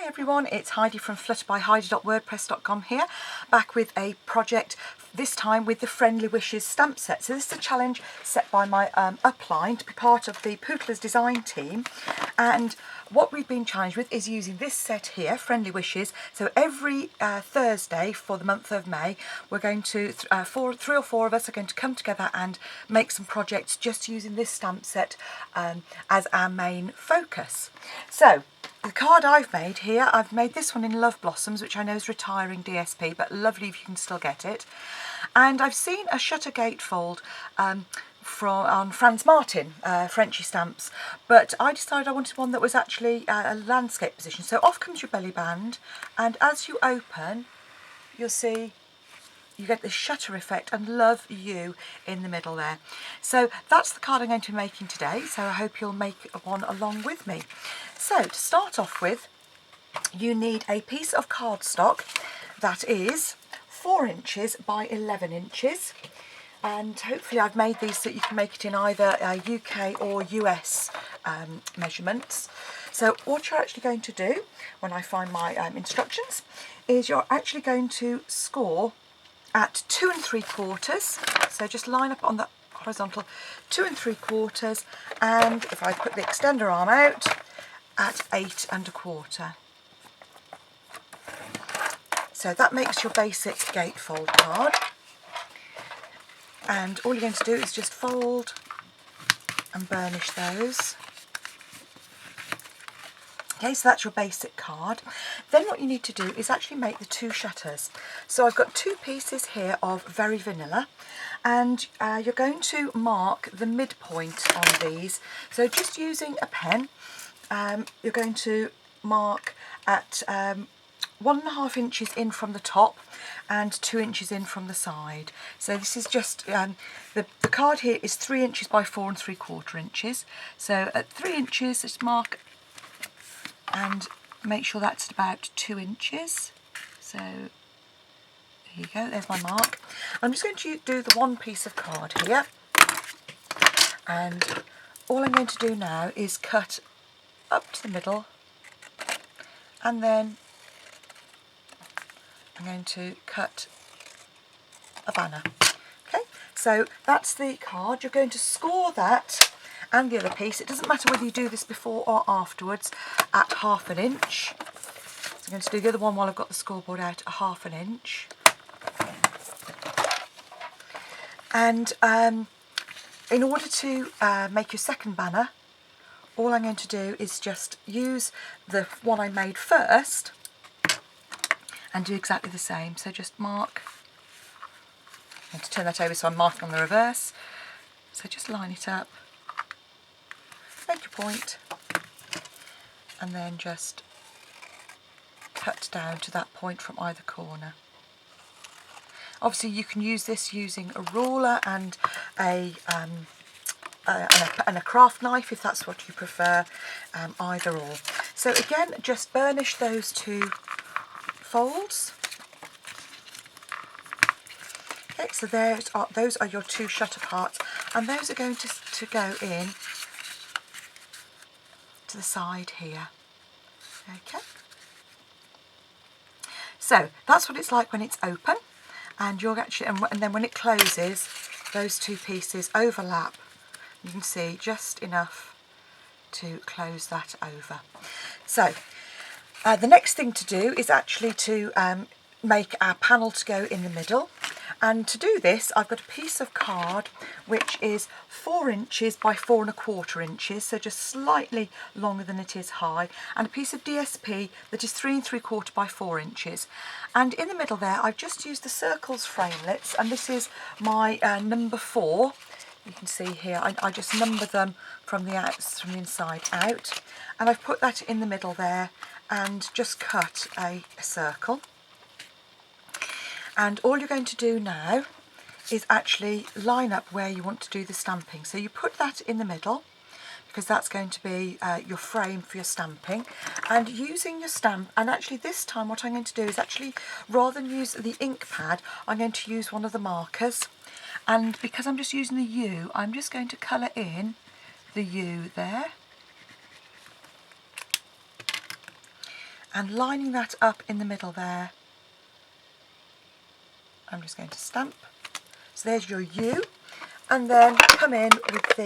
Hi everyone, it's Heidi from flutterbyheidi.wordpress.com here, back with a project, this time with the Friendly Wishes stamp set. So this is a challenge set by my upline to be part of the Pootler's design team, and what we've been challenged with is using this set here, Friendly Wishes. So every Thursday for the month of May, we're going to, three or four of us are going to come together and make some projects just using this stamp set as our main focus. So the card I've made here, I've made this one in Love Blossoms, which I know is retiring DSP, but lovely if you can still get it. And I've seen a shutter gatefold on Franz Martin, Frenchy stamps, but I decided I wanted one that was actually a landscape position. So off comes your belly band, and as you open, you'll see you get this shutter effect and Love You in the middle there. So that's the card I'm going to be making today, so I hope you'll make one along with me. So to start off with, you need a piece of cardstock that is 4 inches by 11 inches, and hopefully I've made these so that you can make it in either UK or US measurements. So what you're actually going to do when I find my instructions is you're actually going to score at 2 3/4, so just line up on the horizontal 2 3/4, and if I put the extender arm out, at 8 1/4. So that makes your basic gatefold card, and all you're going to do is just fold and burnish those. Okay, so that's your basic card. Then what you need to do is actually make the 2 shutters. So I've got 2 pieces here of Very Vanilla, and you're going to mark the midpoint on these. So just using a pen, you're going to mark at 1.5 inches in from the top and 2 inches in from the side. So this is just, the card here is 3 inches by 4 3/4 inches. So at 3 inches, just mark and make sure that's at about 2 inches. So there you go, there's my mark. I'm just going to do the one piece of card here, and all I'm going to do now is cut up to the middle, and then I'm going to cut a banner. Okay, so that's the card. You're going to score that and the other piece, it doesn't matter whether you do this before or afterwards, at 1/2 inch. So I'm going to do the other one while I've got the scoreboard out at 1/2 inch. And in order to make your second banner, all I'm going to do is just use the one I made first and do exactly the same. So just mark, I'm going to turn that over so I'm marking on the reverse. So just line it up, make your point, and then just cut down to that point from either corner. Obviously you can use this using a ruler and a craft knife if that's what you prefer, either or. So again, just burnish those 2 folds. Okay, so those are your 2 shutter parts, and those are going to go in to the side here. Okay, so that's what it's like when it's open, and you're actually, and then when it closes, those 2 pieces overlap. You can see just enough to close that over. So the next thing to do is actually to make our panel to go in the middle. And to do this, I've got a piece of card which is 4 inches by 4 1/4 inches, so just slightly longer than it is high, and a piece of DSP that is 3 3/4 by 4 inches. And in the middle there, I've just used the circles framelits, and this is my number 4. You can see here, I just number them from the inside out, and I've put that in the middle there and just cut a circle. And all you're going to do now is actually line up where you want to do the stamping. So you put that in the middle, because that's going to be your frame for your stamping. And using your stamp, and actually this time what I'm going to do is actually, rather than use the ink pad, I'm going to use one of the markers. And because I'm just using the U, I'm just going to colour in the U there. and lining that up in the middle there. I'm just going to stamp. So there's your U, and then come in with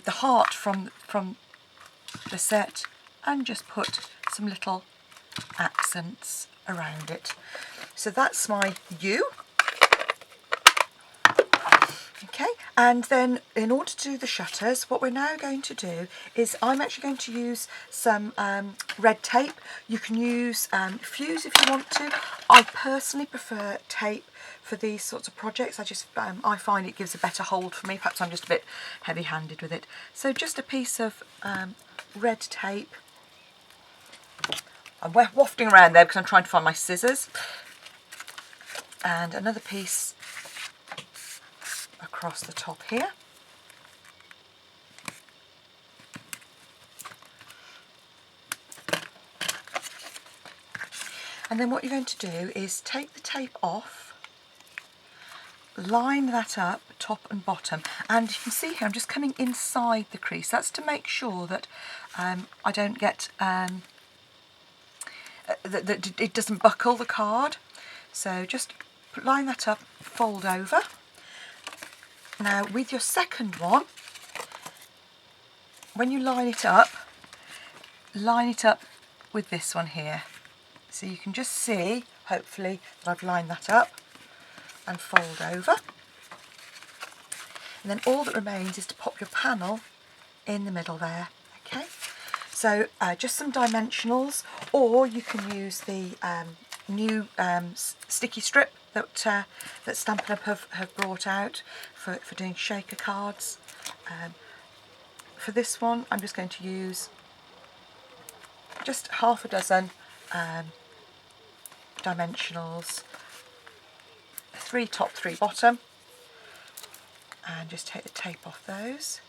the heart from the set, and just put some little accents around it. So that's my U. Okay, and then in order to do the shutters, what we're now going to do is I'm actually going to use some red tape. You can use fuse if you want to. I personally prefer tape for these sorts of projects. I find it gives a better hold for me. Perhaps I'm just a bit heavy-handed with it. So just a piece of red tape. I'm wafting around there because I'm trying to find my scissors. And another piece across the top here. And then what you're going to do is take the tape off, line that up top and bottom, and you can see here I'm just coming inside the crease. That's to make sure that I don't get that it doesn't buckle the card. So just line that up, fold over. Now with your second one, when you line it up with this one here. So you can just see, hopefully, that I've lined that up, and fold over. And then all that remains is to pop your panel in the middle there. Okay, so just some dimensionals, or you can use the new sticky strip that Stampin' Up! have brought out for doing shaker cards. For this one, I'm just going to use just half a dozen dimensionals, 3 top, 3 bottom, and just take the tape off those.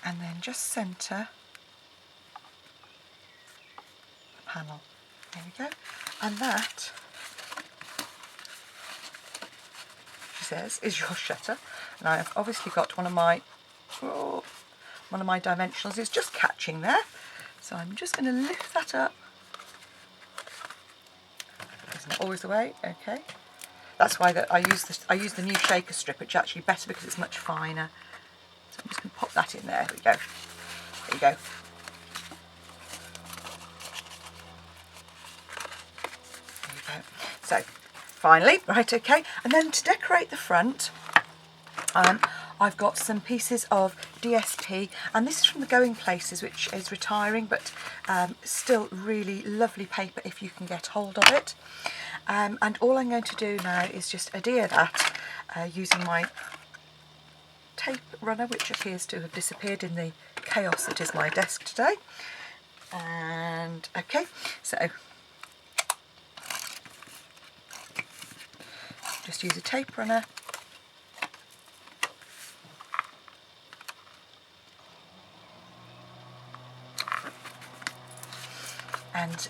And then just centre the panel. There we go. And that, she says, is your shutter. And I've obviously got one of my dimensionals is just catching there. So I'm just going to lift that up. Isn't always the way? Okay. That's why I use the new shaker strip, which is actually better because it's much finer. So I'm just going to pop that in there. There we go. There you go. There you go. So finally, right, okay. And then to decorate the front, I've got some pieces of DSP, and this is from the Going Places, which is retiring, but still really lovely paper if you can get hold of it. And all I'm going to do now is just adhere that using my tape runner, which appears to have disappeared in the chaos that is my desk today. And okay, so just use a tape runner.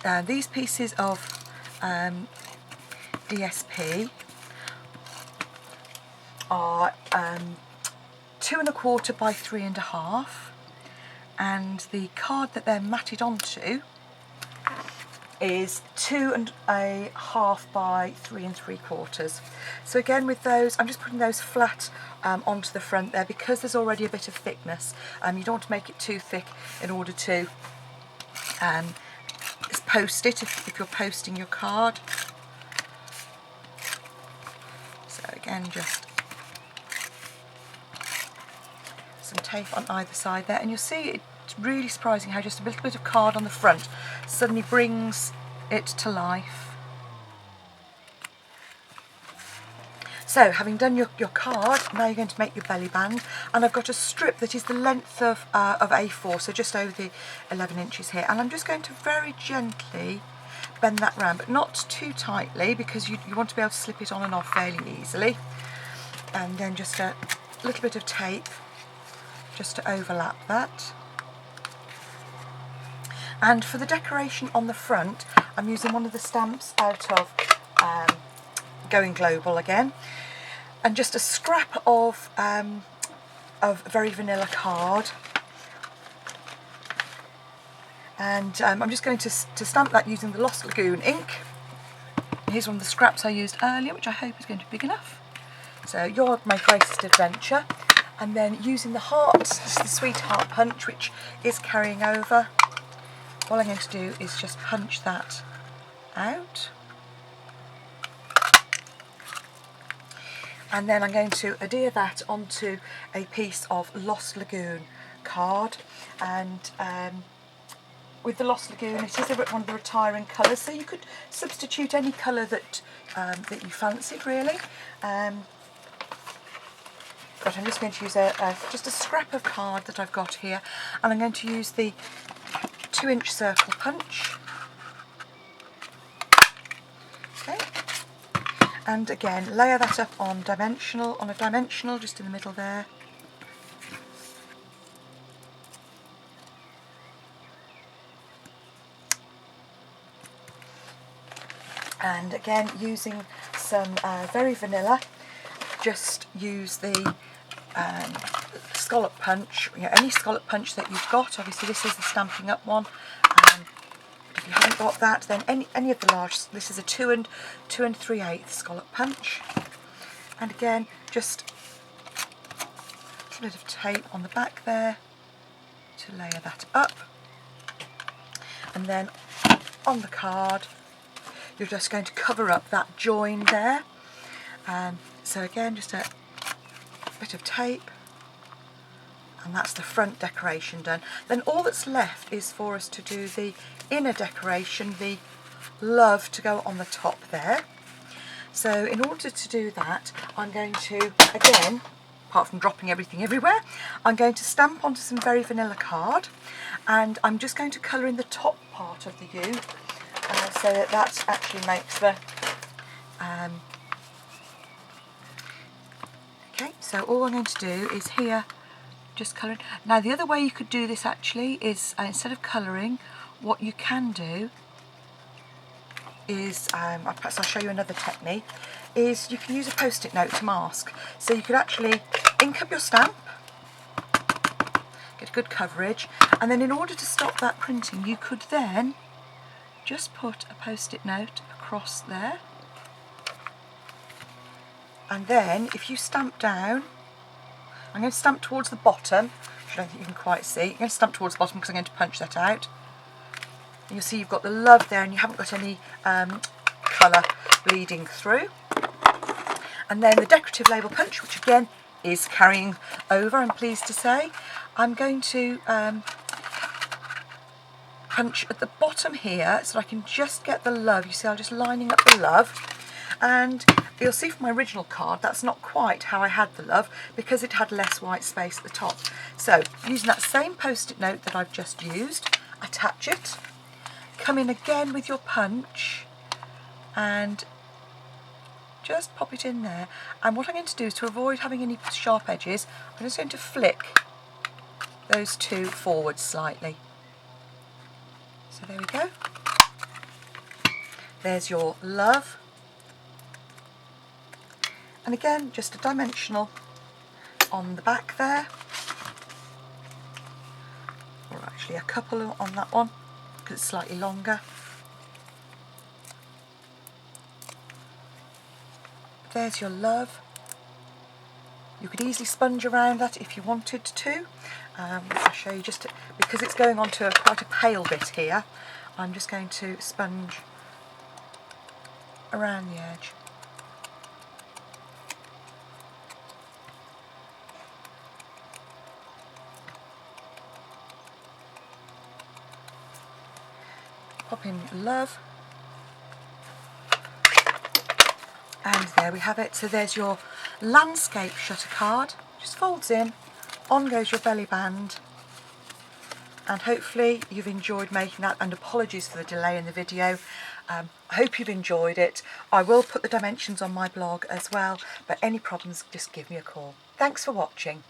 And these pieces of DSP are 2 1/4 by 3 1/2, and the card that they're matted onto is 2 1/2 by 3 3/4. So again, with those, I'm just putting those flat onto the front there because there's already a bit of thickness. You don't want to make it too thick in order to post it if you're posting your card. So again, just some tape on either side there, and you'll see it's really surprising how just a little bit of card on the front suddenly brings it to life. So having done your card, now you're going to make your belly band, and I've got a strip that is the length of A4, so just over the 11 inches here, and I'm just going to very gently bend that round, but not too tightly because you want to be able to slip it on and off fairly easily. And then just a little bit of tape just to overlap that. And for the decoration on the front, I'm using one of the stamps out of going global again, and just a scrap of very vanilla card. And I'm just going to stamp that using the Lost Lagoon ink. Here's one of the scraps I used earlier, which I hope is going to be big enough. So You're My Greatest Adventure. And then using the heart, this is the Sweetheart punch, which is carrying over. All I'm going to do is just punch that out. And then I'm going to adhere that onto a piece of Lost Lagoon card. And with the Lost Lagoon, it is one of the retiring colours, so you could substitute any colour that you fancied, really. But I'm just going to use just a scrap of card that I've got here, and I'm going to use the 2-inch circle punch. Okay. And again, layer that up on a dimensional, just in the middle there. And again, using some very vanilla, just use the scallop punch, any scallop punch that you've got. Obviously this is the Stampin' Up one. If you haven't got that, then any of the large, this is a 2 3/8 scallop punch. And again, just a little bit of tape on the back there to layer that up. And then on the card, you're just going to cover up that join there. So again, just a bit of tape, and that's the front decoration done. Then all that's left is for us to do the inner decoration, the love to go on the top there. So in order to do that, I'm going to, again, apart from dropping everything everywhere, I'm going to stamp onto some very vanilla card, and I'm just going to colour in the top part of the U, so that actually makes the okay, so all I'm going to do is here just colouring. Now the other way you could do this actually is instead of colouring, what you can do is, perhaps I'll show you another technique, is you can use a post-it note to mask. So you could actually ink up your stamp, get good coverage, and then in order to stop that printing, you could then just put a post-it note across there. And then if you stamp down, I'm going to stamp towards the bottom, which I don't think you can quite see. I'm going to stamp towards the bottom because I'm going to punch that out. And you'll see you've got the love there and you haven't got any colour bleeding through. And then the decorative label punch, which again is carrying over, I'm pleased to say. I'm going to punch at the bottom here so I can just get the love. You see, I'm just lining up the love. And you'll see from my original card that's not quite how I had the love because it had less white space at the top. So using that same post-it note that I've just used, attach it, come in again with your punch and just pop it in there. And what I'm going to do is, to avoid having any sharp edges, I'm just going to flick those two forward slightly. So there we go. There's your love. And again, just a dimensional on the back there, or actually a couple on that one because it's slightly longer. There's your love. You could easily sponge around that if you wanted to. I'll show you just because it's going on to quite a pale bit here. I'm just going to sponge around the edge. Pop in love, and there we have it. So there's your landscape shutter card, just folds in, on goes your belly band, and hopefully you've enjoyed making that, and apologies for the delay in the video. I hope you've enjoyed it. I will put the dimensions on my blog as well, but any problems, just give me a call. Thanks for watching.